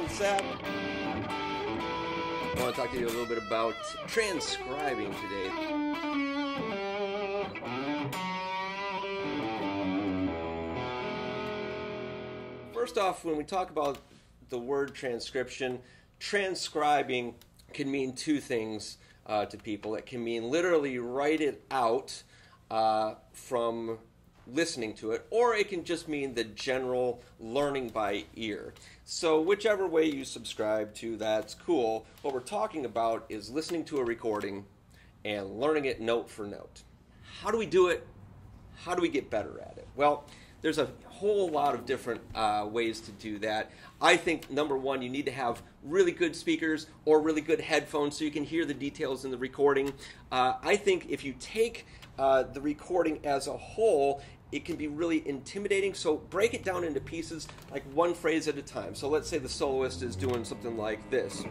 Zap. I want to talk to you a little bit about transcribing today. First off, when we talk about the word transcription, transcribing can mean two things to people. It can mean literally write it out from listening to it, or it can just mean the general learning by ear. So whichever way you subscribe to, that's cool. What we're talking about is listening to a recording and learning it note for note. How do we do it? How do we get better at it? Well, there's a whole lot of different ways to do that. I think, number one, you need to have really good speakers or really good headphones so you can hear the details in the recording. I think if you take the recording as a whole, it can be really intimidating, so break it down into pieces, like one phrase at a time. So let's say the soloist is doing something like this.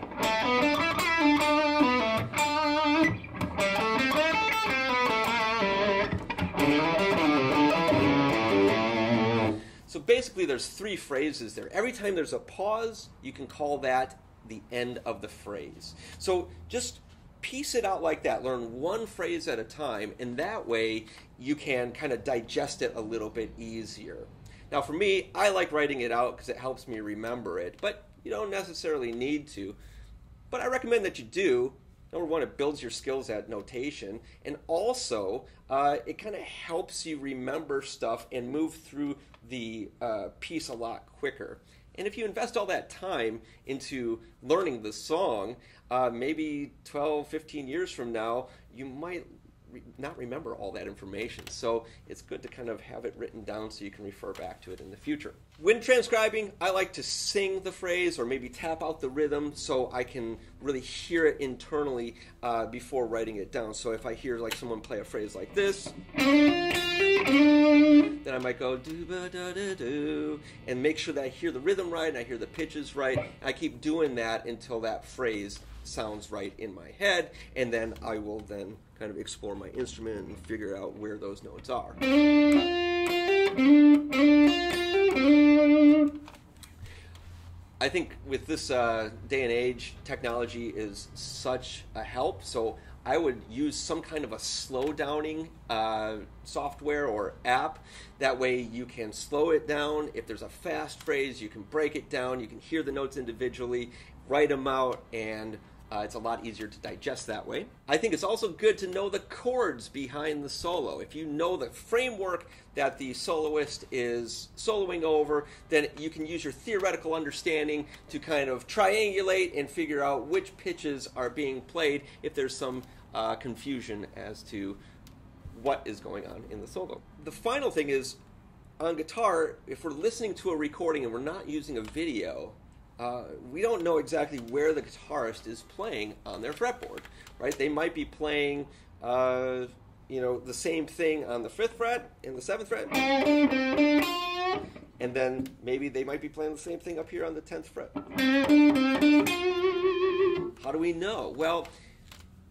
So basically there's three phrases there. Every time there's a pause, you can call that the end of the phrase. So just piece it out like that. Learn one phrase at a time, and that way you can kind of digest it a little bit easier. Now for me, I like writing it out because it helps me remember it, but you don't necessarily need to. But I recommend that you do. Number one, it builds your skills at notation, and also it kind of helps you remember stuff and move through the piece a lot quicker. And if you invest all that time into learning the song, maybe 12, 15 years from now, you might not remember all that information. So it's good to kind of have it written down so you can refer back to it in the future. When transcribing, I like to sing the phrase or maybe tap out the rhythm so I can really hear it internally before writing it down. So if I hear like someone play a phrase like this, then I might go do-ba-da-da-do and make sure that I hear the rhythm right and I hear the pitches right. And I keep doing that until that phrase sounds right in my head, and then I will then kind of explore my instrument and figure out where those notes are. I think with this day and age, technology is such a help, so I would use some kind of a slow downing software or app. That way you can slow it down. If there's a fast phrase, you can break it down, you can hear the notes individually, write them out, and it's a lot easier to digest that way. I think it's also good to know the chords behind the solo. If you know the framework that the soloist is soloing over, then you can use your theoretical understanding to kind of triangulate and figure out which pitches are being played if there's some confusion as to what is going on in the solo. The final thing is, on guitar, if we're listening to a recording and we're not using a video, we don't know exactly where the guitarist is playing on their fretboard, right? They might be playing, the same thing on the 5th fret and the 7th fret, and then maybe they might be playing the same thing up here on the 10th fret. How do we know? Well,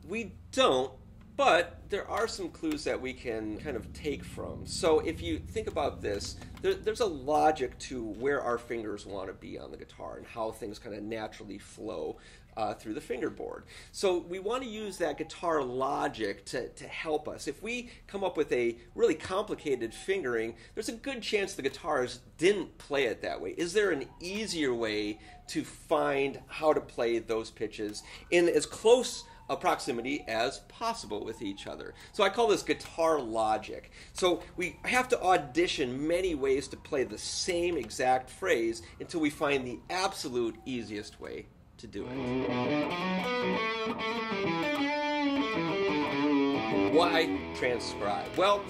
we don't, but there are some clues that we can kind of take from. So if you think about this, there's a logic to where our fingers want to be on the guitar and how things kind of naturally flow through the fingerboard. So we want to use that guitar logic to help us. If we come up with a really complicated fingering, there's a good chance the guitarist didn't play it that way. Is there an easier way to find how to play those pitches in as close a proximity as possible with each other? So I call this guitar logic. So we have to audition many ways to play the same exact phrase until we find the absolute easiest way to do it. Why transcribe? Well,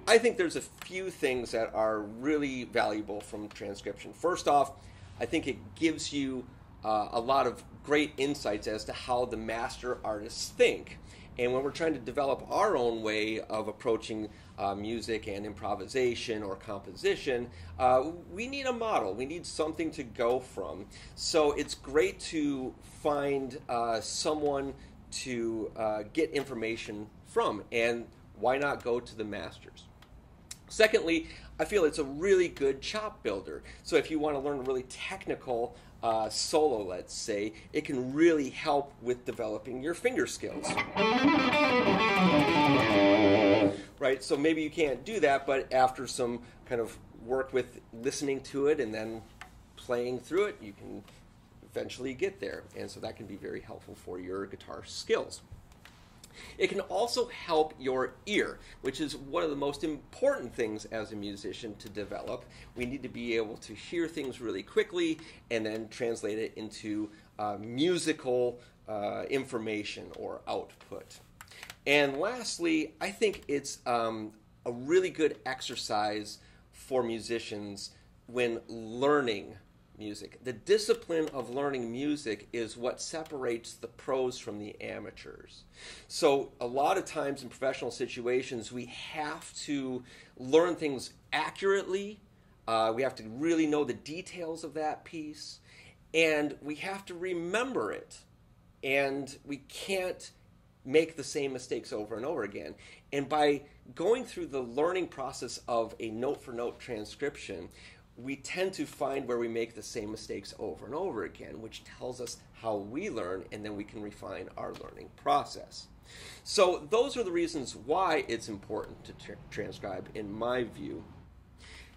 I think there's a few things that are really valuable from transcription. First off, I think it gives you a lot of great insights as to how the master artists think. And when we're trying to develop our own way of approaching music and improvisation or composition, we need a model. We need something to go from. So it's great to find someone to get information from, and why not go to the masters? Secondly, I feel it's a really good chop builder. So if you want to learn a really technical solo, let's say, it can really help with developing your finger skills. Right? So maybe you can't do that, but after some kind of work with listening to it and then playing through it, you can eventually get there. And so that can be very helpful for your guitar skills. It can also help your ear, which is one of the most important things as a musician to develop. We need to be able to hear things really quickly and then translate it into musical information or output. And lastly, I think it's a really good exercise for musicians when learning music. The discipline of learning music is what separates the pros from the amateurs. So a lot of times in professional situations, we have to learn things accurately. We have to really know the details of that piece, and we have to remember it. And we can't make the same mistakes over and over again. And by going through the learning process of a note-for-note transcription, we tend to find where we make the same mistakes over and over again, which tells us how we learn, and then we can refine our learning process. So those are the reasons why it's important to transcribe, in my view.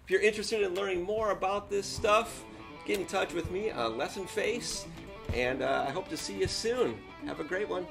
If you're interested in learning more about this stuff, get in touch with me on Lessonface, and I hope to see you soon. Have a great one.